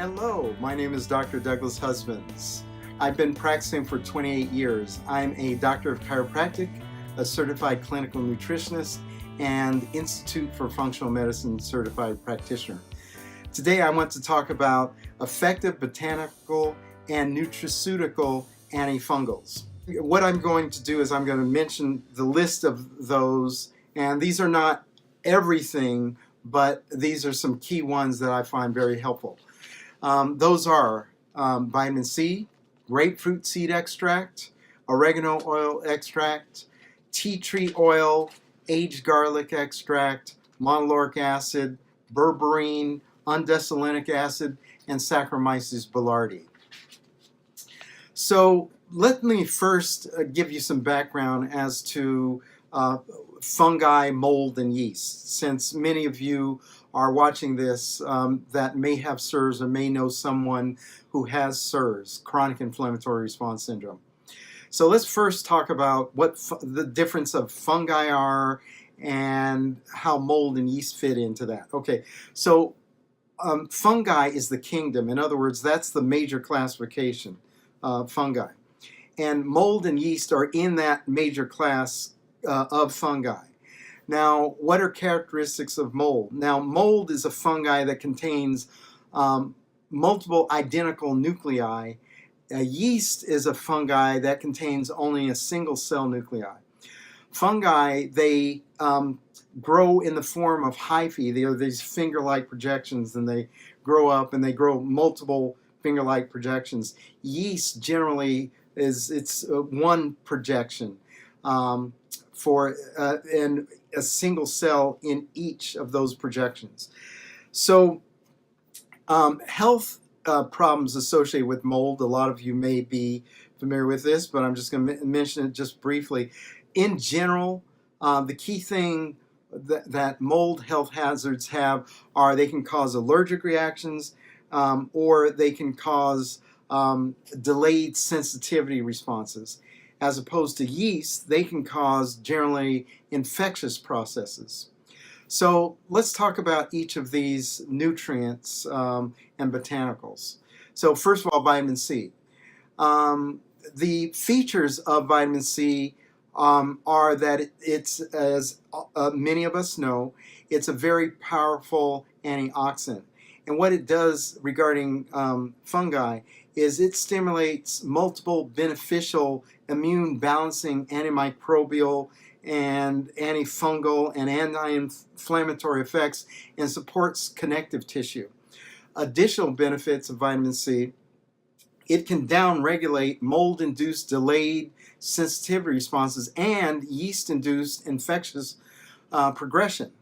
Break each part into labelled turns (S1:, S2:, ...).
S1: Hello, my name is Dr. Douglas Husbands. I've been practicing for 28 years. I'm a doctor of chiropractic, a certified clinical nutritionist, and Institute for Functional Medicine certified practitioner. Today I want to talk about effective botanical and nutraceutical antifungals. What I'm going to do is I'm going to mention the list of those, and these are not everything, but these are some key ones that I find very helpful. Those are vitamin C, grapefruit seed extract, oregano oil extract, tea tree oil, aged garlic extract, monolouric acid, berberine, Undercylenic acid, and Saccharomyces Boulardii. So let me first give you some background as to fungi, mold, and yeast, since many of you are watching this that may have SIRS or may know someone who has SIRS, chronic inflammatory response syndrome. So let's first talk about what the difference of fungi are and how mold and yeast fit into that. Okay, so fungi is the kingdom. In other words, that's the major classification of fungi. And mold and yeast are in that major class of fungi. Now, what are characteristics of mold? Now, mold is a fungi that contains multiple identical nuclei. Yeast is a fungi that contains only a single cell nuclei. Fungi, they grow in the form of hyphae. They are these finger-like projections, and they grow up and they grow multiple finger-like projections. Yeast generally it's one projection for and a single cell in each of those projections. So health problems associated with mold, a lot of you may be familiar with this, but I'm just going to mention it just briefly. In general, the key thing that mold health hazards have are they can cause allergic reactions or they can cause delayed sensitivity responses. As opposed to yeast, they can cause generally infectious processes. So let's talk about each of these nutrients and botanicals. So first of all, vitamin C. The features of vitamin C are that it's, as many of us know, it's a very powerful antioxidant. And what it does regarding fungi is it stimulates multiple beneficial immune balancing antimicrobial and antifungal and anti-inflammatory effects and supports connective tissue. Additional benefits of vitamin C: it can downregulate mold-induced delayed sensitivity responses and yeast-induced infectious progression.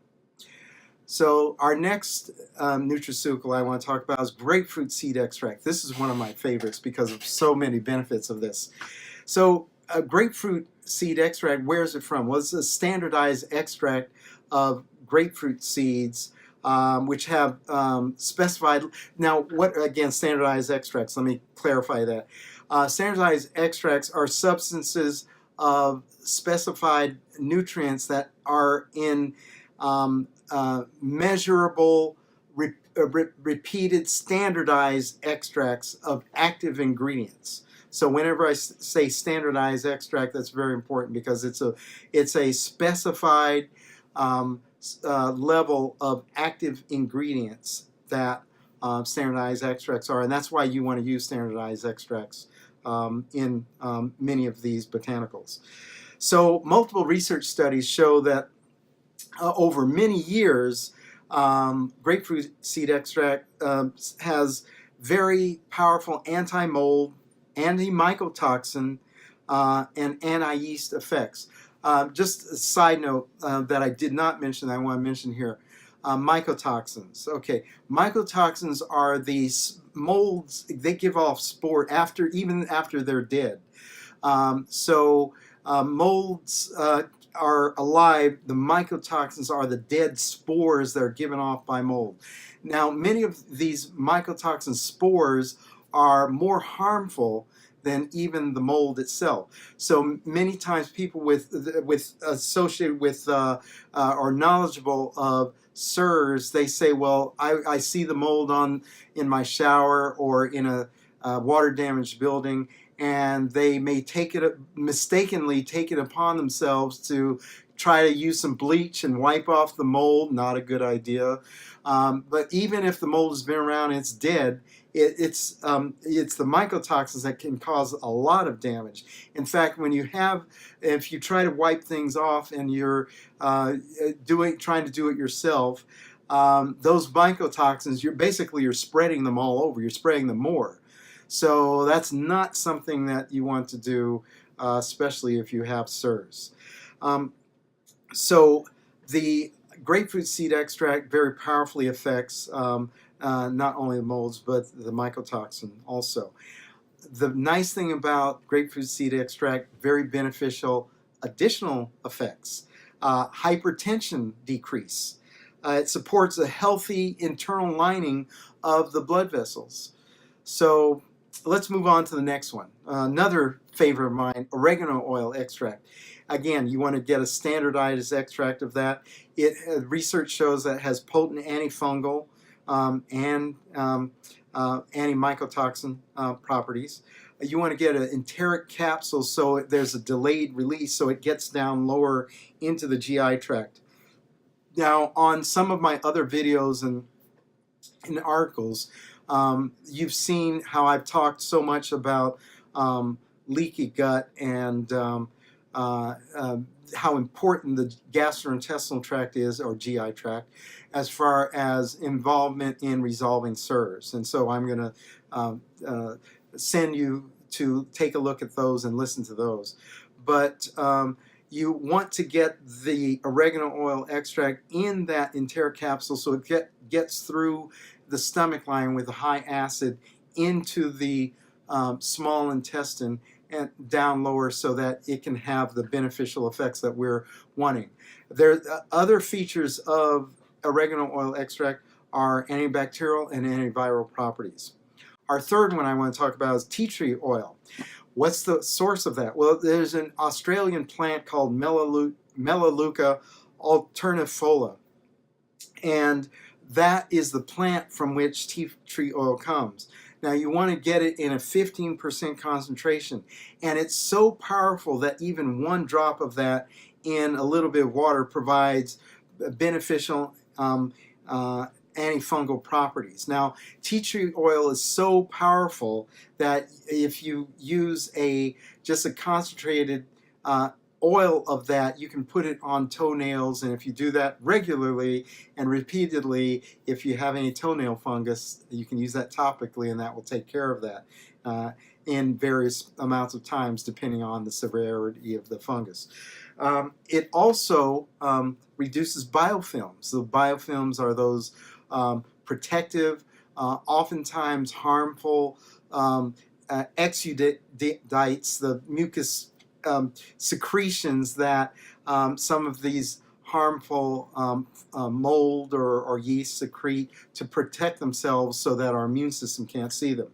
S1: So our next nutraceutical I want to talk about is grapefruit seed extract. This is one of my favorites because of so many benefits of this. So grapefruit seed extract, where is it from? Well, it's a standardized extract of grapefruit seeds which have specified, now what, again, standardized extracts, let me clarify that. Standardized extracts are substances of specified nutrients that are in measurable, repeated, standardized extracts of active ingredients. So whenever I say standardized extract, that's very important because it's a specified level of active ingredients that standardized extracts are, and that's why you want to use standardized extracts in many of these botanicals. So multiple research studies show that over many years, grapefruit seed extract has very powerful anti-mold, anti-mycotoxin, and anti-yeast effects. Just a side note that I did not mention that I want to mention here. Mycotoxins. Okay, mycotoxins are these molds. They give off spore even after they're dead. Molds are alive. The mycotoxins are the dead spores that are given off by mold. Now, many of these mycotoxin spores are more harmful than even the mold itself. So many times people with associated with or knowledgeable of CIRS, they say, well, I see the mold in my shower or in a water damaged building, and they may mistakenly take it upon themselves to try to use some bleach and wipe off the mold. Not a good idea. But even if the mold has been around and it's dead, it's the mycotoxins that can cause a lot of damage. In fact, if you try to wipe things off and you're trying to do it yourself, those mycotoxins, you're spreading them all over. You're spraying them more. So that's not something that you want to do, especially if you have CIRS. So the grapefruit seed extract very powerfully affects not only the molds but the mycotoxin also. The nice thing about grapefruit seed extract, very beneficial additional effects. Hypertension decrease. It supports a healthy internal lining of the blood vessels. So let's move on to the next one. Another favorite of mine, oregano oil extract. Again, you want to get a standardized extract of that. Research shows that it has potent antifungal and antimycotoxin properties. You want to get an enteric capsule so there's a delayed release, so it gets down lower into the GI tract. Now, on some of my other videos and articles, you've seen how I've talked so much about leaky gut and how important the gastrointestinal tract is, or GI tract, as far as involvement in resolving CIRS. And so I'm going to send you to take a look at those and listen to those. But you want to get the oregano oil extract in that enteric capsule so it gets through the stomach line with a high acid into the small intestine and down lower, so that it can have the beneficial effects that we're wanting. There other features of oregano oil extract are antibacterial and antiviral properties. Our third one I want to talk about is tea tree oil. What's the source of that? Well, there's an Australian plant called Melaleuca alternifolia, and that is the plant from which tea tree oil comes. Now, you want to get it in a 15% concentration, and it's so powerful that even one drop of that in a little bit of water provides beneficial antifungal properties. Now, tea tree oil is so powerful that if you use just a concentrated oil of that, you can put it on toenails, and if you do that regularly and repeatedly, if you have any toenail fungus, you can use that topically, and that will take care of that in various amounts of times depending on the severity of the fungus. It also reduces biofilms. The biofilms are those protective, oftentimes harmful exudates, the mucus secretions that some of these harmful mold or yeast secrete to protect themselves so that our immune system can't see them.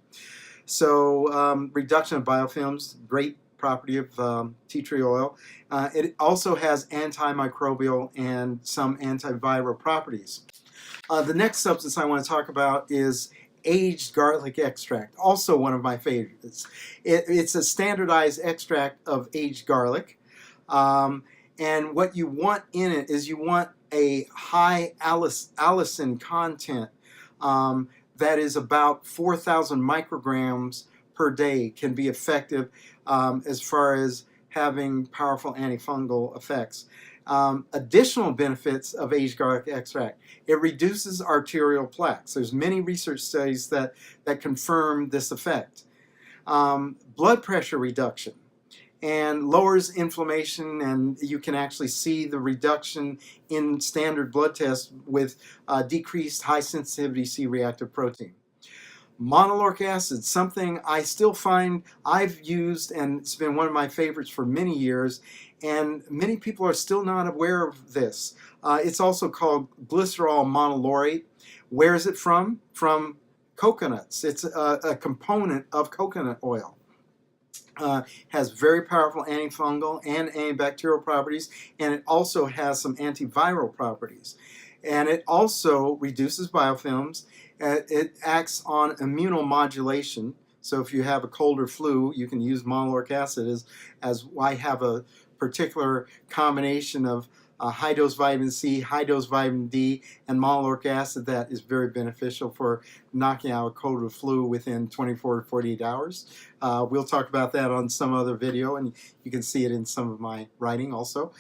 S1: So reduction of biofilms, great property of tea tree oil. It also has antimicrobial and some antiviral properties. The next substance I want to talk about is aged garlic extract, also one of my favorites. It's a standardized extract of aged garlic, and what you want in it is you want a high allicin content that is about 4,000 micrograms per day, can be effective as far as having powerful antifungal effects. Additional benefits of aged garlic extract: it reduces arterial plaques. There's many research studies that confirm this effect. Blood pressure reduction, and lowers inflammation, and you can actually see the reduction in standard blood tests with decreased high sensitivity C-reactive protein. Monolouric acid, something I still find I've used, and it's been one of my favorites for many years, and many people are still not aware of this. It's also called glycerol monolaurate. Where is it from? From coconuts. It's a component of coconut oil. Has very powerful antifungal and antibacterial properties, and it also has some antiviral properties. And it also reduces biofilms. It acts on immunomodulation. So if you have a cold or flu, you can use monolouric acid as I have a particular combination of high-dose vitamin C, high-dose vitamin D, and monolouric acid that is very beneficial for knocking out a cold or flu within 24 to 48 hours. We'll talk about that on some other video, and you can see it in some of my writing also.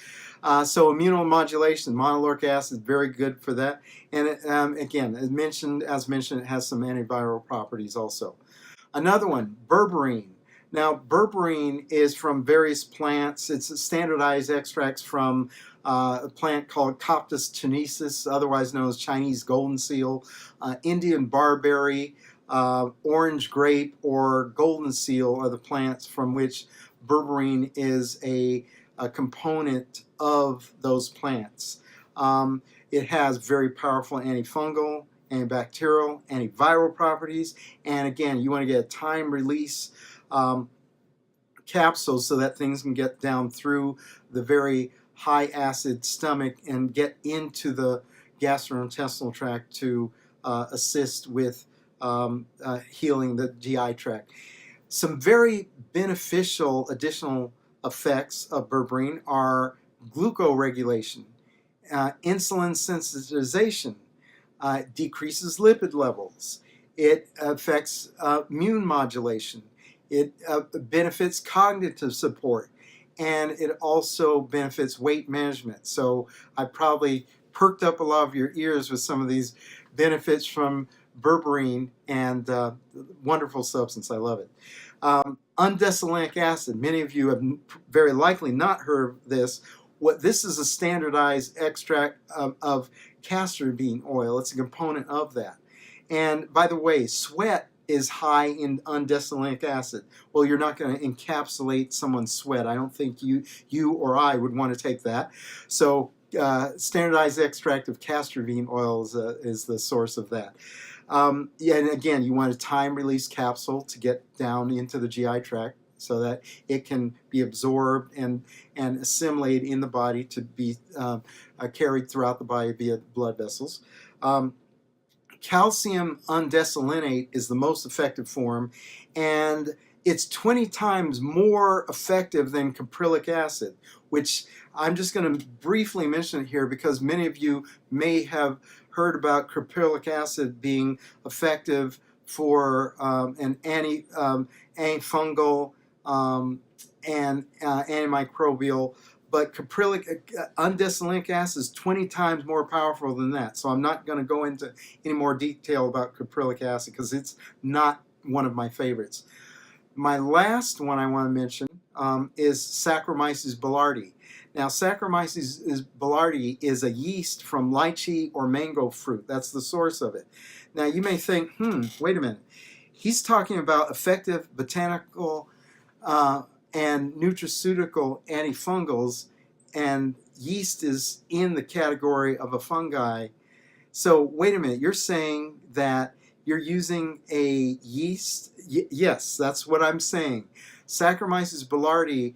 S1: So immunomodulation, monolouric acid, very good for that. And it, again, as mentioned, it has some antiviral properties also. Another one, berberine. Now, berberine is from various plants. It's standardized extracts from a plant called Coptis chinensis, otherwise known as Chinese golden seal, Indian barberry, orange grape, or golden seal are the plants from which berberine is a component of those plants. It has very powerful antifungal, antibacterial, antiviral properties, and again, you want to get a time release capsules so that things can get down through the very high acid stomach and get into the gastrointestinal tract to assist with healing the GI tract. Some very beneficial additional effects of berberine are glucoregulation, insulin sensitization, decreases lipid levels, it affects immune modulation, it benefits cognitive support, and it also benefits weight management. So I probably perked up a lot of your ears with some of these benefits from berberine, and wonderful substance. I love it. Undercylenic acid. Many of you have very likely not heard of this. This is a standardized extract of castor bean oil. It's a component of that. And by the way, sweat is high in undecylenic acid. Well, you're not going to encapsulate someone's sweat. I don't think you or I would want to take that. So standardized extract of castor bean oil is the source of that. Yeah, and again, you want a time-release capsule to get down into the GI tract so that it can be absorbed and assimilated in the body to be carried throughout the body via blood vessels. Calcium undesolenate is the most effective form, and it's 20 times more effective than caprylic acid, which I'm just going to briefly mention it here because many of you may have heard about caprylic acid being effective for an antifungal and antimicrobial, but caprylic undecylenic acid is 20 times more powerful than that. So I'm not going to go into any more detail about caprylic acid because it's not one of my favorites. My last one I want to mention is Saccharomyces Boulardii. Now, Saccharomyces Boulardii is a yeast from lychee or mango fruit. That's the source of it. Now, you may think, wait a minute. He's talking about effective botanical and nutraceutical antifungals, and yeast is in the category of a fungi. So, wait a minute. You're saying that you're using a yeast? Yes, that's what I'm saying. Saccharomyces Boulardii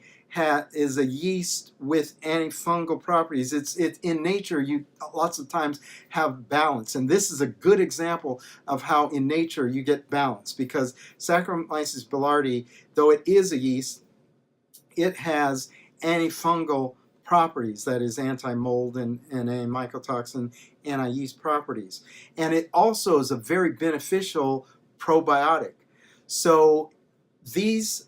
S1: is a yeast with antifungal properties. It's in nature, you lots of times have balance, and this is a good example of how in nature you get balance, because Saccharomyces Boulardii, though it is a yeast, it has antifungal properties, that is anti-mold and anti-mycotoxin, anti-yeast properties. And it also is a very beneficial probiotic. So these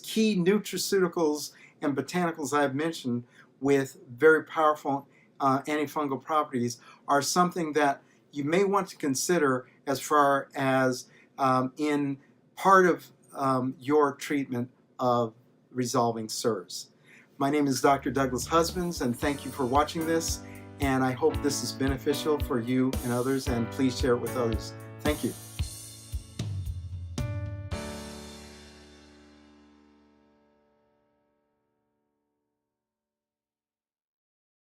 S1: key nutraceuticals and botanicals I've mentioned with very powerful antifungal properties are something that you may want to consider as far as in part of your treatment of resolving SIRS. My name is Dr. Douglas Husbands, and thank you for watching this, and I hope this is beneficial for you and others, and please share it with others. Thank you.